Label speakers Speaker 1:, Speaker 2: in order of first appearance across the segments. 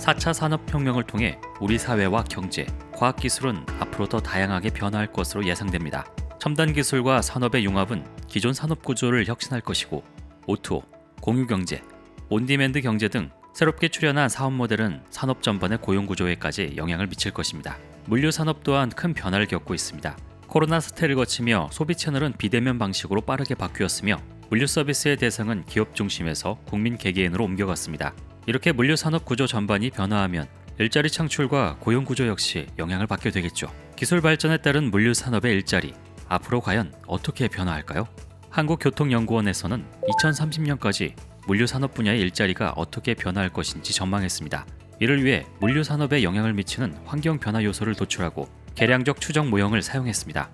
Speaker 1: 4차 산업혁명을 통해 우리 사회와 경제, 과학기술은 앞으로 더 다양하게 변화할 것으로 예상됩니다. 첨단 기술과 산업의 융합은 기존 산업 구조를 혁신할 것이고 O2O, 공유경제, 온디맨드 경제 등 새롭게 출현한 사업 모델은 산업 전반의 고용 구조에까지 영향을 미칠 것입니다. 물류 산업 또한 큰 변화를 겪고 있습니다. 코로나 사태를 거치며 소비 채널은 비대면 방식으로 빠르게 바뀌었으며 물류 서비스의 대상은 기업 중심에서 국민 개개인으로 옮겨갔습니다. 이렇게 물류 산업 구조 전반이 변화하면 일자리 창출과 고용 구조 역시 영향을 받게 되겠죠. 기술 발전에 따른 물류 산업의 일자리, 앞으로 과연 어떻게 변화할까요? 한국교통연구원에서는 2030년까지 물류 산업 분야의 일자리가 어떻게 변화할 것인지 전망했습니다. 이를 위해 물류 산업에 영향을 미치는 환경 변화 요소를 도출하고 계량적 추정 모형을 사용했습니다.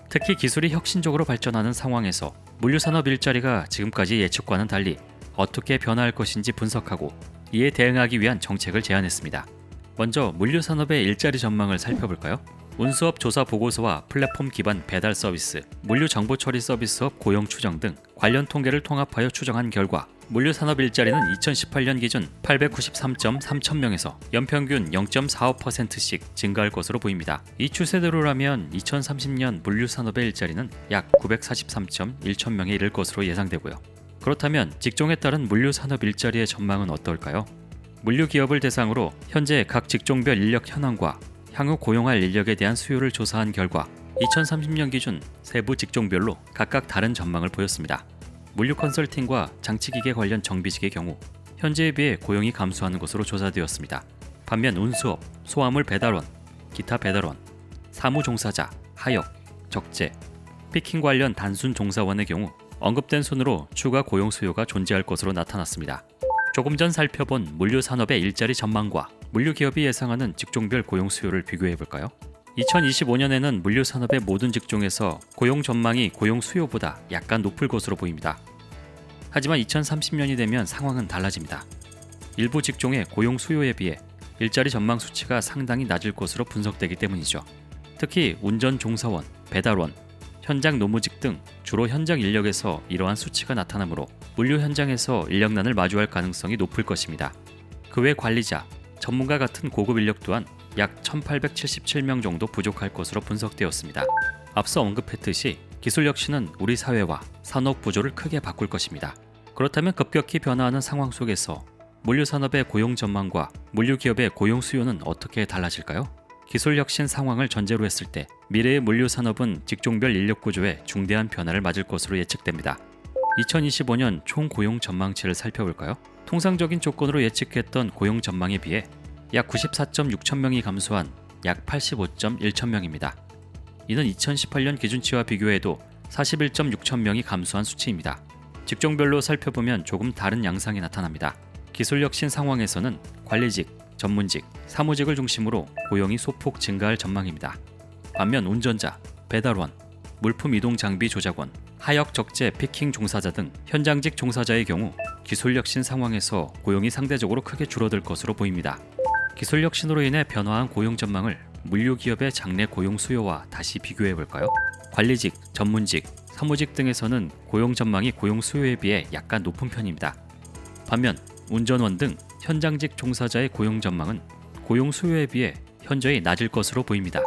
Speaker 1: 특히 기술이 혁신적으로 발전하는 상황에서 물류 산업 일자리가 지금까지 예측과는 달리 어떻게 변화할 것인지 분석하고 이에 대응하기 위한 정책을 제안했습니다. 먼저 물류 산업의 일자리 전망을 살펴볼까요? 운수업 조사 보고서와 플랫폼 기반 배달 서비스, 물류 정보 처리 서비스업 고용 추정 등 관련 통계를 통합하여 추정한 결과 물류 산업 일자리는 2018년 기준 893.3천 명에서 연평균 0.45%씩 증가할 것으로 보입니다. 이 추세대로라면 2030년 물류 산업의 일자리는 약 943.1천 명에 이를 것으로 예상되고요. 그렇다면 직종에 따른 물류 산업 일자리의 전망은 어떨까요? 물류 기업을 대상으로 현재 각 직종별 인력 현황과 향후 고용할 인력에 대한 수요를 조사한 결과 2030년 기준 세부 직종별로 각각 다른 전망을 보였습니다. 물류 컨설팅과 장치기계 관련 정비직의 경우 현재에 비해 고용이 감소하는 것으로 조사되었습니다. 반면 운수업, 소화물 배달원, 기타 배달원, 사무 종사자, 하역, 적재, 피킹 관련 단순 종사원의 경우 언급된 순으로 추가 고용 수요가 존재할 것으로 나타났습니다. 조금 전 살펴본 물류 산업의 일자리 전망과 물류 기업이 예상하는 직종별 고용 수요를 비교해 볼까요? 2025년에는 물류 산업의 모든 직종에서 고용 전망이 고용 수요보다 약간 높을 것으로 보입니다. 하지만 2030년이 되면 상황은 달라집니다. 일부 직종의 고용 수요에 비해 일자리 전망 수치가 상당히 낮을 것으로 분석되기 때문이죠. 특히 운전 종사원, 배달원, 현장 노무직 등 주로 현장 인력에서 이러한 수치가 나타나므로 물류 현장에서 인력난을 마주할 가능성이 높을 것입니다. 그 외 관리자, 전문가 같은 고급 인력 또한 약 1877명 정도 부족할 것으로 분석되었습니다. 앞서 언급했듯이 기술 혁신은 우리 사회와 산업 구조를 크게 바꿀 것입니다. 그렇다면 급격히 변화하는 상황 속에서 물류 산업의 고용 전망과 물류 기업의 고용 수요는 어떻게 달라질까요? 기술 혁신 상황을 전제로 했을 때 미래의 물류 산업은 직종별 인력 구조에 중대한 변화를 맞을 것으로 예측됩니다. 2025년 총 고용 전망치를 살펴볼까요? 통상적인 조건으로 예측했던 고용 전망에 비해 약 94.6천 명이 감소한 약 85.1천 명입니다. 이는 2018년 기준치와 비교해도 41.6천 명이 감소한 수치입니다. 직종별로 살펴보면 조금 다른 양상이 나타납니다. 기술 혁신 상황에서는 관리직, 전문직, 사무직을 중심으로 고용이 소폭 증가할 전망입니다. 반면 운전자, 배달원, 물품 이동 장비 조작원, 하역 적재 피킹 종사자 등 현장직 종사자의 경우 기술 혁신 상황에서 고용이 상대적으로 크게 줄어들 것으로 보입니다. 기술 혁신으로 인해 변화한 고용 전망을 물류 기업의 장래 고용 수요와 다시 비교해 볼까요? 관리직, 전문직, 사무직 등에서는 고용 전망이 고용 수요에 비해 약간 높은 편입니다. 반면 운전원 등 현장직 종사자의 고용 전망은 고용 수요에 비해 현저히 낮을 것으로 보입니다.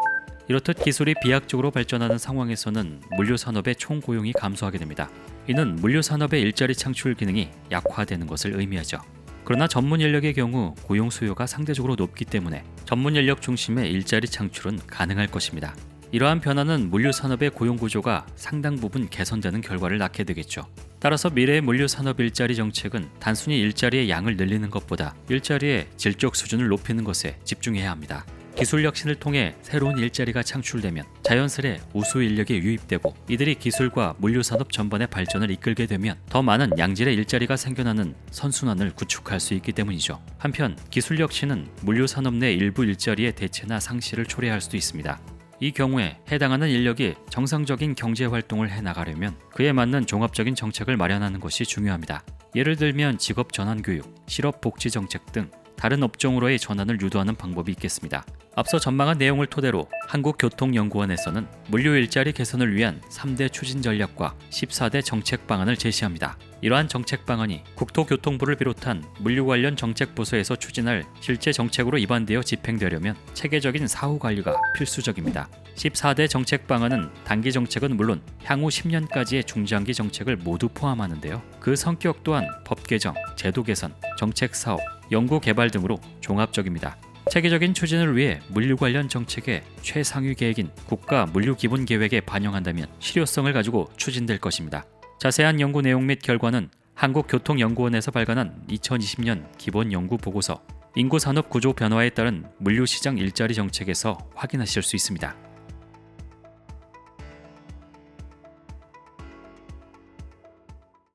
Speaker 1: 이렇듯 기술이 비약적으로 발전하는 상황에서는 물류 산업의 총 고용이 감소하게 됩니다. 이는 물류 산업의 일자리 창출 기능이 약화되는 것을 의미하죠. 그러나 전문 인력의 경우 고용 수요가 상대적으로 높기 때문에 전문 인력 중심의 일자리 창출은 가능할 것입니다. 이러한 변화는 물류 산업의 고용 구조가 상당 부분 개선되는 결과를 낳게 되겠죠. 따라서 미래의 물류 산업 일자리 정책은 단순히 일자리의 양을 늘리는 것보다 일자리의 질적 수준을 높이는 것에 집중해야 합니다. 기술 혁신을 통해 새로운 일자리가 창출되면 자연스레 우수 인력이 유입되고 이들이 기술과 물류 산업 전반의 발전을 이끌게 되면 더 많은 양질의 일자리가 생겨나는 선순환을 구축할 수 있기 때문이죠. 한편 기술 혁신은 물류 산업 내 일부 일자리의 대체나 상실을 초래할 수도 있습니다. 이 경우에 해당하는 인력이 정상적인 경제 활동을 해나가려면 그에 맞는 종합적인 정책을 마련하는 것이 중요합니다. 예를 들면 직업 전환 교육, 실업 복지 정책 등 다른 업종으로의 전환을 유도하는 방법이 있겠습니다. 앞서 전망한 내용을 토대로 한국교통연구원에서는 물류 일자리 개선을 위한 3대 추진 전략과 14대 정책 방안을 제시합니다. 이러한 정책 방안이 국토교통부를 비롯한 물류 관련 정책 부서에서 추진할 실제 정책으로 입안되어 집행되려면 체계적인 사후 관리가 필수적입니다. 14대 정책 방안은 단기 정책은 물론 향후 10년까지의 중장기 정책을 모두 포함하는데요. 그 성격 또한 법 개정, 제도 개선, 정책 사업, 연구 개발 등으로 종합적입니다. 체계적인 추진을 위해 물류 관련 정책의 최상위 계획인 국가 물류 기본 계획에 반영한다면 실효성을 가지고 추진될 것입니다. 자세한 연구 내용 및 결과는 한국교통연구원에서 발간한 2020년 기본 연구 보고서 인구 산업 구조 변화에 따른 물류 시장 일자리 정책에서 확인하실 수 있습니다.